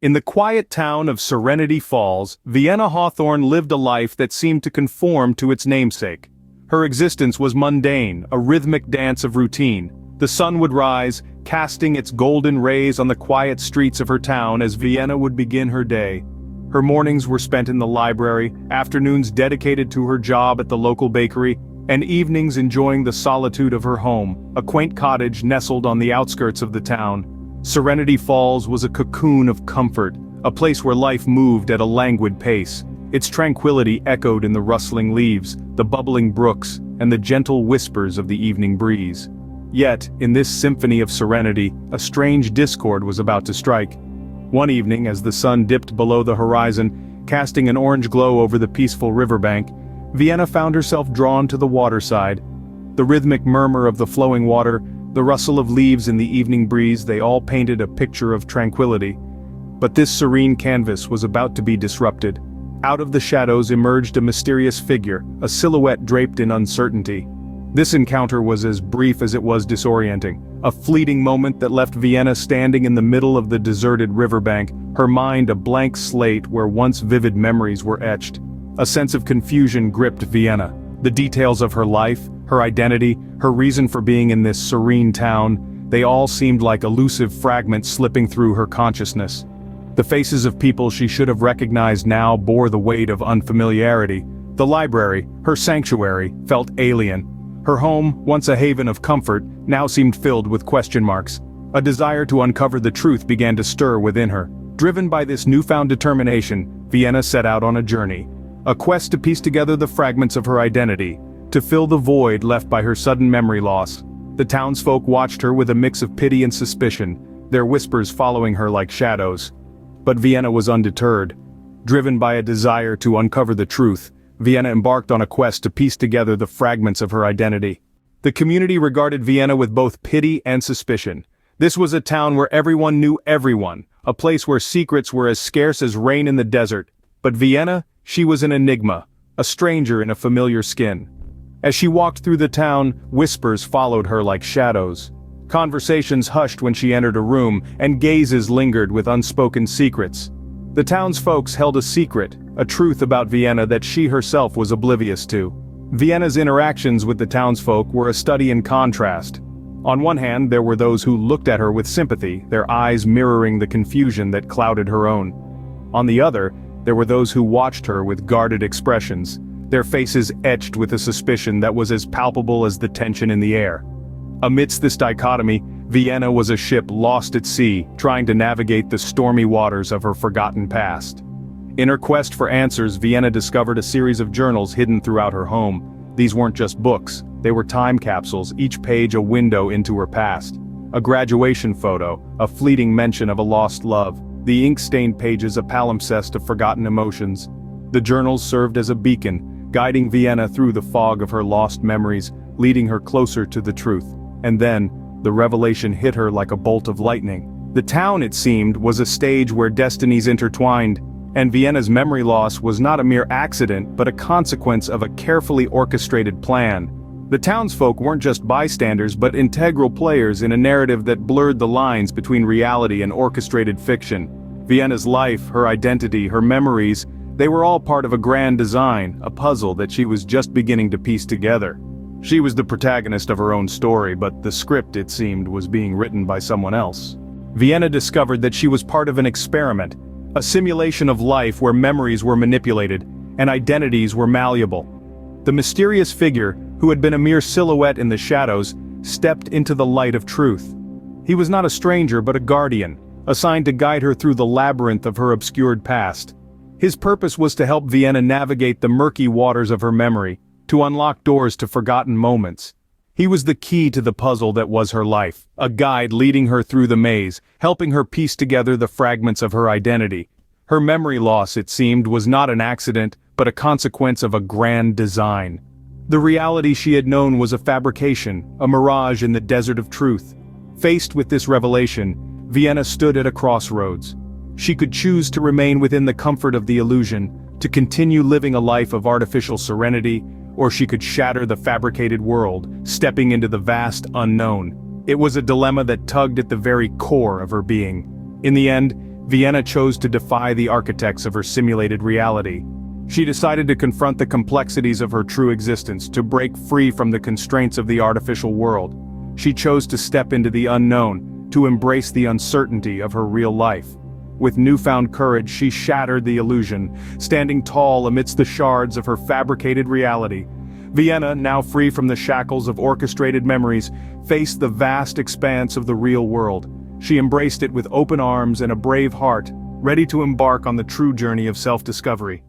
In the quiet town of Serenity Falls, Vienna Hawthorne lived a life that seemed to conform to its namesake. Her existence was mundane, a rhythmic dance of routine. The sun would rise, casting its golden rays on the quiet streets of her town as Vienna would begin her day. Her mornings were spent in the library, afternoons dedicated to her job at the local bakery, and evenings enjoying the solitude of her home, a quaint cottage nestled on the outskirts of the town. Serenity Falls was a cocoon of comfort, a place where life moved at a languid pace. Its tranquility echoed in the rustling leaves, the bubbling brooks, and the gentle whispers of the evening breeze. Yet, in this symphony of serenity, a strange discord was about to strike. One evening, as the sun dipped below the horizon, casting an orange glow over the peaceful riverbank, Vienna found herself drawn to the waterside. The rhythmic murmur of the flowing water, the rustle of leaves in the evening breeze, they all painted a picture of tranquility. But this serene canvas was about to be disrupted. Out of the shadows emerged a mysterious figure, a silhouette draped in uncertainty. This encounter was as brief as it was disorienting, a fleeting moment that left Vienna standing in the middle of the deserted riverbank, her mind a blank slate where once vivid memories were etched. A sense of confusion gripped Vienna. The details of her life, her identity, her reason for being in this serene town, they all seemed like elusive fragments slipping through her consciousness. The faces of people she should have recognized now bore the weight of unfamiliarity. The library, her sanctuary, felt alien. Her home, once a haven of comfort, now seemed filled with question marks. A desire to uncover the truth began to stir within her. Driven by this newfound determination, Vienna set out on a journey. A quest to piece together the fragments of her identity, to fill the void left by her sudden memory loss. The townsfolk watched her with a mix of pity and suspicion, their whispers following her like shadows. But Vienna was undeterred. Driven by a desire to uncover the truth, Vienna embarked on a quest to piece together the fragments of her identity. The community regarded Vienna with both pity and suspicion. This was a town where everyone knew everyone, a place where secrets were as scarce as rain in the desert. But Vienna, she was an enigma, a stranger in a familiar skin. As she walked through the town, whispers followed her like shadows. Conversations hushed when she entered a room, and gazes lingered with unspoken secrets. The townsfolk held a secret, a truth about Vienna that she herself was oblivious to. Vienna's interactions with the townsfolk were a study in contrast. On one hand, there were those who looked at her with sympathy, their eyes mirroring the confusion that clouded her own. On the other, there were those who watched her with guarded expressions, their faces etched with a suspicion that was as palpable as the tension in the air. Amidst this dichotomy, Vienna was a ship lost at sea, trying to navigate the stormy waters of her forgotten past. In her quest for answers, Vienna discovered a series of journals hidden throughout her home. These weren't just books, they were time capsules, each page a window into her past. A graduation photo, a fleeting mention of a lost love, the ink-stained pages a palimpsest of forgotten emotions. The journals served as a beacon, guiding Vienna through the fog of her lost memories, leading her closer to the truth. And then, the revelation hit her like a bolt of lightning. The town, it seemed, was a stage where destinies intertwined, and Vienna's memory loss was not a mere accident but a consequence of a carefully orchestrated plan. The townsfolk weren't just bystanders but integral players in a narrative that blurred the lines between reality and orchestrated fiction. Vienna's life, her identity, her memories, they were all part of a grand design, a puzzle that she was just beginning to piece together. She was the protagonist of her own story, but the script, it seemed, was being written by someone else. Vienna discovered that she was part of an experiment, a simulation of life where memories were manipulated, and identities were malleable. The mysterious figure, who had been a mere silhouette in the shadows, stepped into the light of truth. He was not a stranger but a guardian, assigned to guide her through the labyrinth of her obscured past. His purpose was to help Vienna navigate the murky waters of her memory, to unlock doors to forgotten moments. He was the key to the puzzle that was her life, a guide leading her through the maze, helping her piece together the fragments of her identity. Her memory loss, it seemed, was not an accident, but a consequence of a grand design. The reality she had known was a fabrication, a mirage in the desert of truth. Faced with this revelation, Vienna stood at a crossroads. She could choose to remain within the comfort of the illusion, to continue living a life of artificial serenity, or she could shatter the fabricated world, stepping into the vast unknown. It was a dilemma that tugged at the very core of her being. In the end, Vienna chose to defy the architects of her simulated reality. She decided to confront the complexities of her true existence, to break free from the constraints of the artificial world. She chose to step into the unknown, to embrace the uncertainty of her real life. With newfound courage, she shattered the illusion, standing tall amidst the shards of her fabricated reality. Vienna, now free from the shackles of orchestrated memories, faced the vast expanse of the real world. She embraced it with open arms and a brave heart, ready to embark on the true journey of self-discovery.